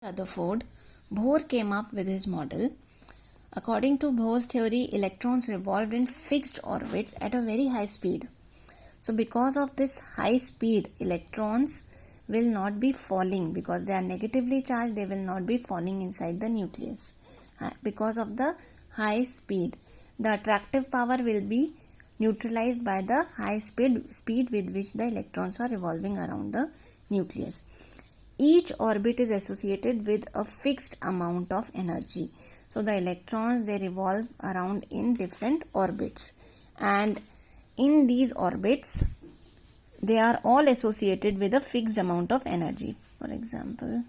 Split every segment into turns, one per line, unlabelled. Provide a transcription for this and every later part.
Rutherford, Bohr came up with his model. According to Bohr's theory, electrons revolved in fixed orbits at a very high speed. So because of this high speed, electrons will not be falling because they are negatively charged, they will not be falling inside the nucleus. Because of the high speed, the attractive power will be neutralized by the high speed with which the electrons are revolving around the nucleus. Each orbit is associated with a fixed amount of energy. So the electrons, they revolve around in different orbits, and in these orbits they are all associated with a fixed amount of energy. For example,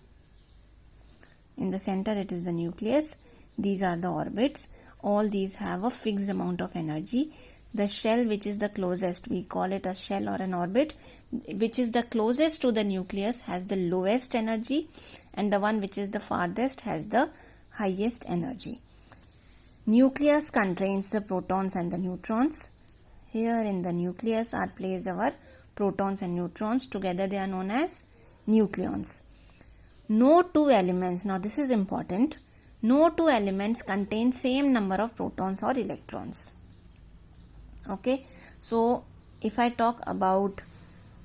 in the center it is the nucleus, these are the orbits, all these have a fixed amount of energy. The shell which is the closest, we call it a shell or an orbit, which is the closest to the nucleus has the lowest energy, and the one which is the farthest has the highest energy. Nucleus contains the protons and the neutrons. Here in the nucleus are placed our protons and neutrons. Together they are known as nucleons. No two elements, now this is important, no two elements contain same number of protons or electrons. Okay, so if I talk about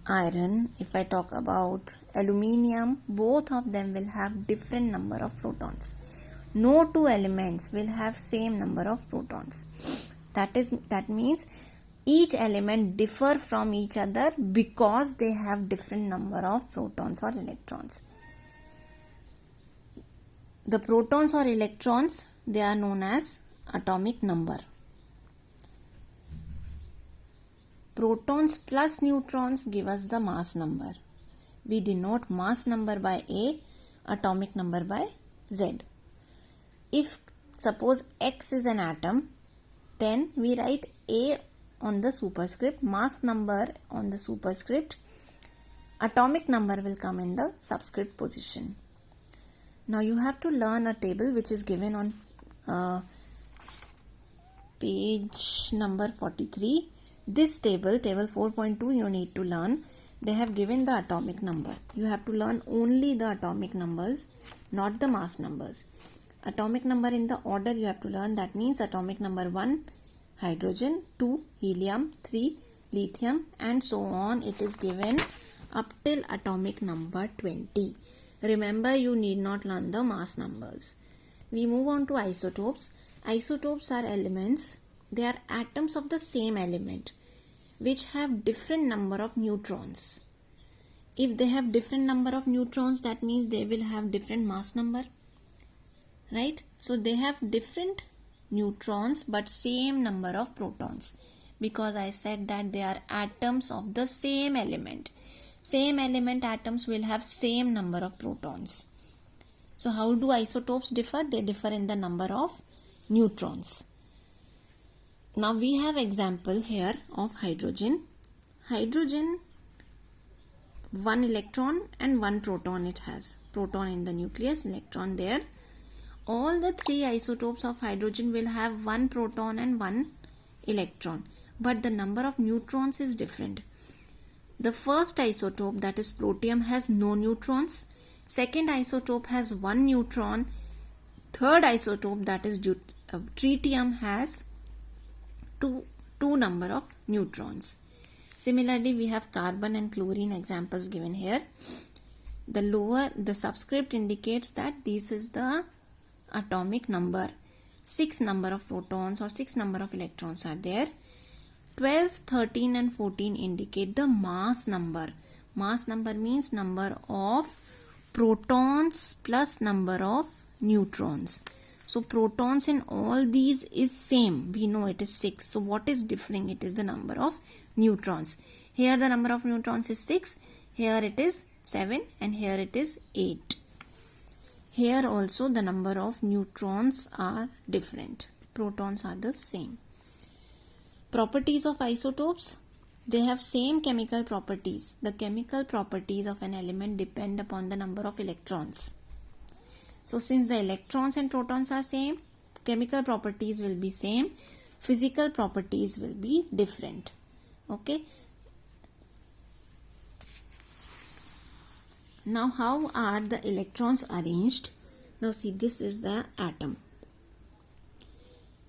iron, if I talk about aluminium, both of them will have different number of protons. No two elements will have same number of protons. That means each element differ from each other because they have different number of protons or electrons. The protons or electrons, they are known as atomic number. Protons plus neutrons give us the mass number. We denote mass number by A, atomic number by Z. If suppose X is an atom, then we write A on the superscript, mass number on the superscript, atomic number will come in the subscript position. Now you have to learn a table which is given on page number 43. This table 4.2, you need to learn. They have given the atomic number. You have to learn only the atomic numbers, not the mass numbers. Atomic number in the order you have to learn. That means atomic number 1, hydrogen, 2, helium, 3, lithium, and so on. It is given up till atomic number 20. Remember, you need not learn the mass numbers. We move on to isotopes. Isotopes are elements. They are atoms of the same element which have different number of neutrons. If they have different number of neutrons, that means they will have different mass number, right? So they have different neutrons but same number of protons, because I said that they are atoms of the same element. Same element atoms will have same number of protons. So how do isotopes differ? They differ in the number of neutrons. Now we have example here of hydrogen. Hydrogen, 1 electron and 1 proton it has. Proton in the nucleus, electron there. All the 3 isotopes of hydrogen will have 1 proton and 1 electron. But the number of neutrons is different. The first isotope, that is protium, has no neutrons. Second isotope has 1 neutron. Third isotope, that is tritium, has two number of neutrons. Similarly, we have carbon and chlorine examples given here. The subscript indicates that this is the atomic number. 6 number of protons or 6 number of electrons are there. 12, 13 and 14 indicate the mass number. Mass number means number of protons plus number of neutrons. So protons in all these is same. We know it is 6. So what is differing? It is the number of neutrons. Here the number of neutrons is 6. Here it is 7 and here it is 8. Here also the number of neutrons are different. Protons are the same. Properties of isotopes. They have same chemical properties. The chemical properties of an element depend upon the number of electrons. So since the electrons and protons are same, chemical properties will be same, physical properties will be different. Okay. Now how are the electrons arranged? Now see, this is the atom.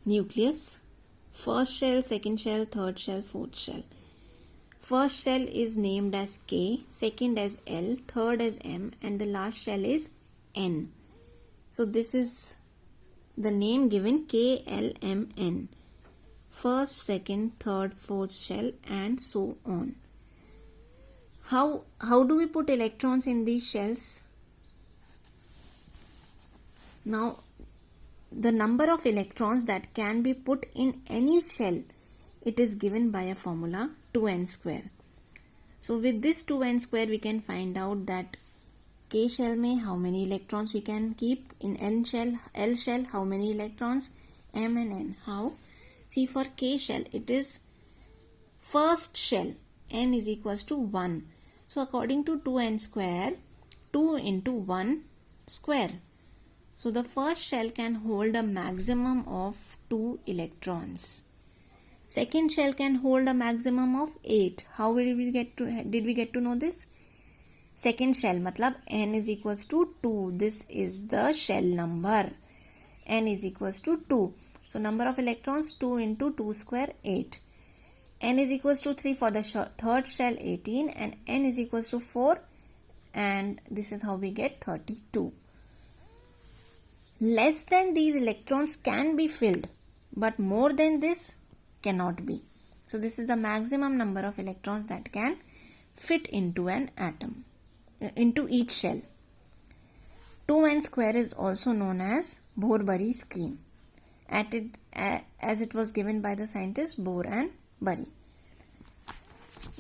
Nucleus, first shell, second shell, third shell, fourth shell. First shell is named as K, second as L, third as M, and the last shell is N. So this is the name given K, L, M, N. First, second, third, fourth shell, and so on. How do we put electrons in these shells? Now, the number of electrons that can be put in any shell, it is given by a formula 2n square. So with this 2n square, we can find out that K shell में how many electrons we can keep, in L shell how many electrons, M and N. How? See, for K shell it is first shell, N is equals to 1. So according to 2n square, 2 into 1 square. So the first shell can hold a maximum of 2 electrons. Second shell can hold a maximum of 8. How did we get to know this? Second shell matlab N is equals to 2. This is the shell number. N is equals to 2. So number of electrons 2 into 2 square 8. N is equals to 3 for the third shell 18 and N is equals to 4, and this is how we get 32. Less than these electrons can be filled, but more than this cannot be. So this is the maximum number of electrons that can fit into an atom, into each shell. 2n square is also known as Bohr-Bury scheme, as it was given by the scientists Bohr and Bury.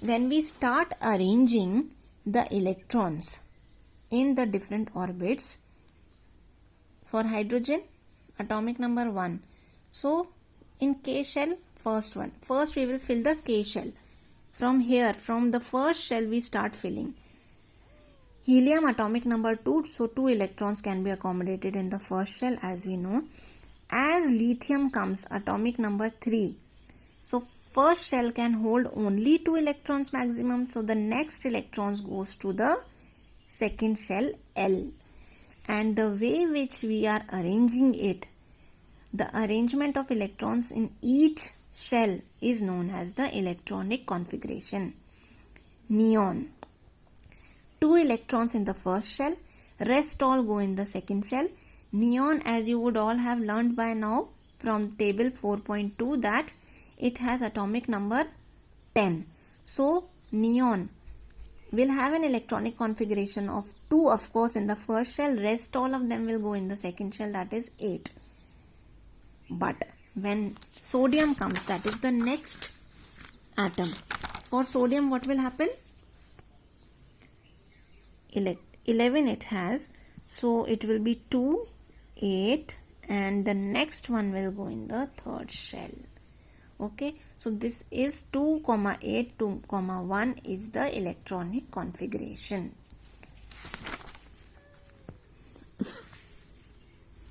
When we start arranging the electrons in the different orbits, for hydrogen, atomic number 1. So in K shell, first we will fill the K shell. From here, from the first shell we start filling. Helium, atomic number 2. So 2 electrons can be accommodated in the first shell, as we know. As lithium comes, atomic number 3. So first shell can hold only 2 electrons maximum. So the next electrons goes to the second shell L. And the way which we are arranging it, the arrangement of electrons in each shell is known as the electronic configuration. Neon. 2 electrons in the first shell, rest all go in the second shell. Neon, as you would all have learned by now from table 4.2, that it has atomic number 10. So neon will have an electronic configuration of 2, of course, in the first shell. Rest all of them will go in the second shell, that is 8. But when sodium comes, that is the next atom. For sodium, what will happen? 11 it has. So it will be 2, 8, and the next one will go in the third shell. Okay, so this is 2, 8, 2, 1 is the electronic configuration.